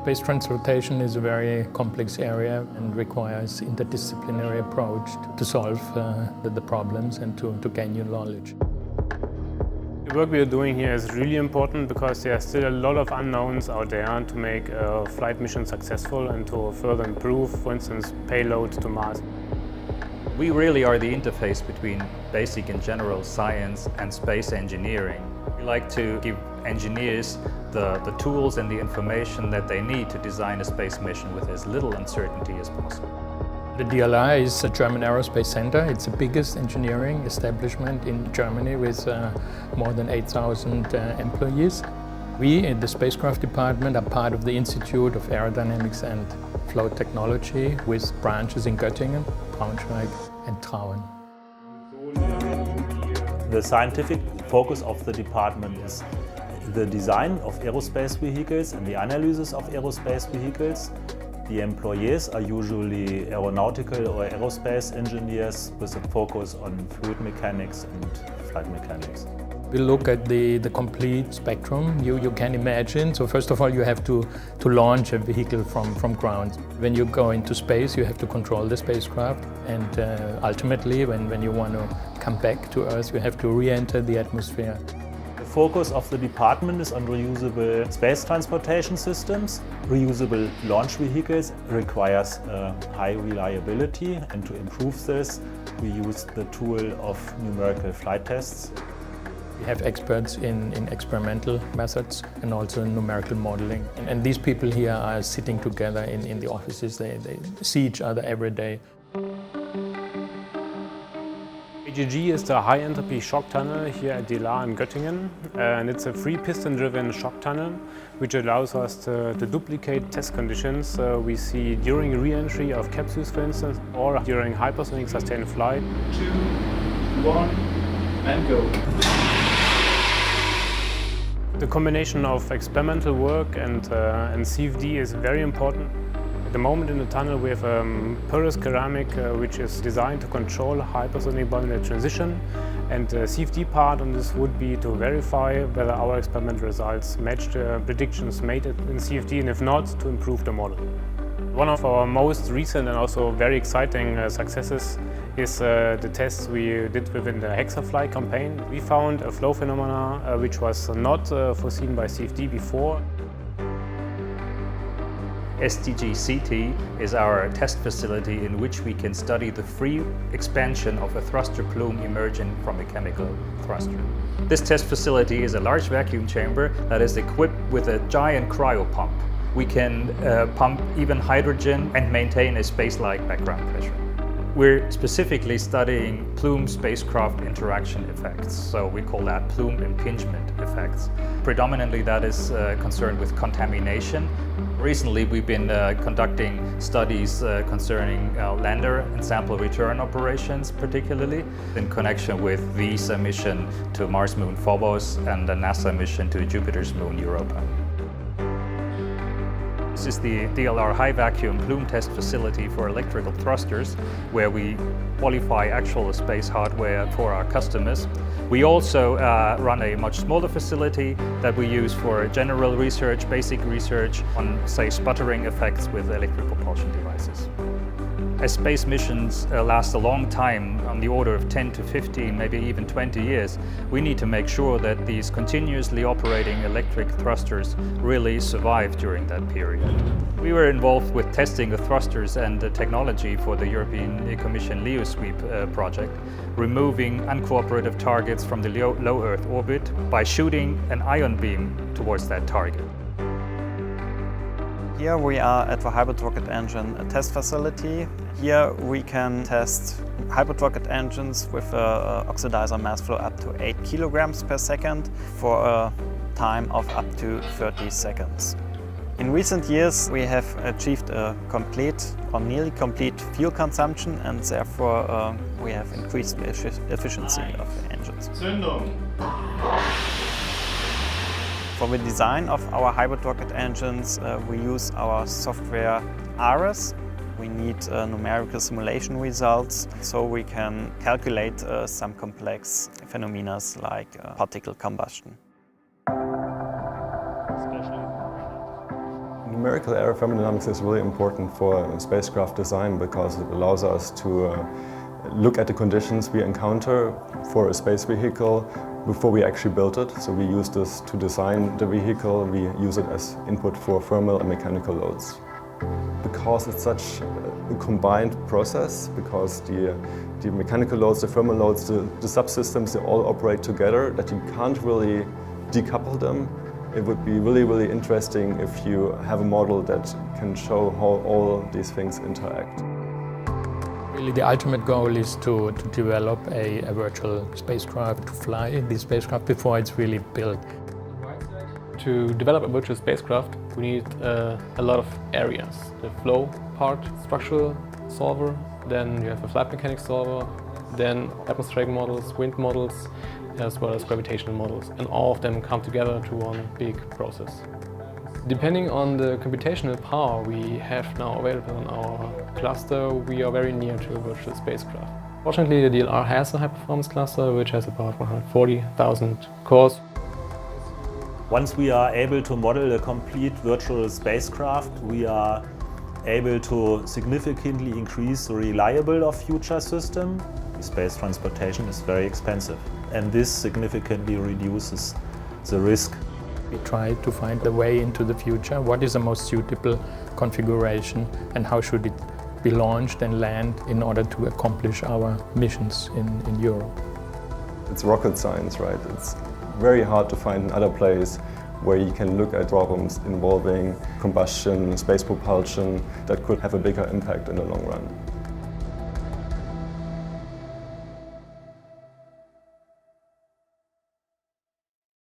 Space transportation is a very complex area and requires interdisciplinary approach to solve the problems and to gain new knowledge. The work we are doing here is really important because there are still a lot of unknowns out there to make a flight mission successful and to further improve, for instance, payload to Mars. We really are the interface between basic and general science and space engineering. We like to give engineers the tools and the information that they need to design a space mission with as little uncertainty as possible. The DLR is a German aerospace center. It's the biggest engineering establishment in Germany with more than 8,000 employees. We in the spacecraft department are part of the Institute of Aerodynamics and Flow Technology with branches in Göttingen, Braunschweig and Traun. The scientific focus of the department is the design of aerospace vehicles and the analysis of aerospace vehicles. The employees are usually aeronautical or aerospace engineers with a focus on fluid mechanics and flight mechanics. We look at the complete spectrum you can imagine. So first of all, you have to launch a vehicle from ground. When you go into space, you have to control the spacecraft. And ultimately, when you want to come back to Earth, you have to re-enter the atmosphere. The focus of the department is on reusable space transportation systems. Reusable launch vehicles requires high reliability, and to improve this, we use the tool of numerical flight tests. We have experts in experimental methods and also in numerical modeling. And these people here are sitting together in the offices. They see each other every day. AGG is the high-entropy shock tunnel here at DLR in Göttingen, and it's a free piston-driven shock tunnel which allows us to duplicate test conditions we see during re-entry of capsules, for instance, or during hypersonic sustained flight. 2, 1, and go. The combination of experimental work and CFD is very important. At the moment in the tunnel we have porous ceramic which is designed to control hypersonic binary transition, and the CFD part on this would be to verify whether our experimental results match the predictions made in CFD, and if not, to improve the model. One of our most recent and also very exciting successes is the tests we did within the Hexafly campaign. We found a flow phenomena which was not foreseen by CFD before. STG-CT is our test facility in which we can study the free expansion of a thruster plume emerging from a chemical thruster. This test facility is a large vacuum chamber that is equipped with a giant cryopump. We can pump even hydrogen and maintain a space-like background pressure. We're specifically studying plume spacecraft interaction effects, so we call that plume impingement effects. Predominantly that is concerned with contamination. Recently we've been conducting studies concerning lander and sample return operations, particularly in connection with the ESA mission to Mars moon Phobos and the NASA mission to Jupiter's moon Europa. This is the DLR high vacuum plume test facility for electrical thrusters, where we qualify actual space hardware for our customers. We also run a much smaller facility that we use for general research, basic research on, say, sputtering effects with electric propulsion devices. As space missions last a long time, on the order of 10 to 15, maybe even 20 years, we need to make sure that these continuously operating electric thrusters really survive during that period. We were involved with testing the thrusters and the technology for the European Commission LEO sweep project, removing uncooperative targets from the low Earth orbit by shooting an ion beam towards that target. Here we are at the hybrid rocket engine test facility. Here we can test hybrid rocket engines with an oxidizer mass flow up to 8 kilograms per second for a time of up to 30 seconds. In recent years we have achieved a complete or nearly complete fuel consumption, and therefore we have increased the efficiency of the engines. Zündung. For the design of our hybrid rocket engines, we use our software ARES. We need numerical simulation results so we can calculate some complex phenomena like particle combustion. We Numerical aerodynamics is really important for spacecraft design because it allows us to look at the conditions we encounter for a space vehicle before we actually build it. So we use this to design the vehicle, we use it as input for thermal and mechanical loads. Because it's such a combined process, because the mechanical loads, the thermal loads, the subsystems, they all operate together, that you can't really decouple them. It would be really, really interesting if you have a model that can show how all these things interact. Really, the ultimate goal is to develop a virtual spacecraft, to fly the spacecraft before it's really built. To develop a virtual spacecraft, we need a lot of areas. The flow part, structural solver, then you have a flight mechanics solver, then atmospheric models, wind models, as well as gravitational models. And all of them come together to one big process. Depending on the computational power we have now available in our cluster, we are very near to a virtual spacecraft. Fortunately, the DLR has a high-performance cluster which has about 140,000 cores. Once we are able to model a complete virtual spacecraft, we are able to significantly increase the reliability of future system. Space transportation is very expensive, and this significantly reduces the risk. We try to find the way into the future. What is the most suitable configuration and how should it be launched and land in order to accomplish our missions in Europe? It's rocket science, right? It's very hard to find another place where you can look at problems involving combustion, space propulsion that could have a bigger impact in the long run.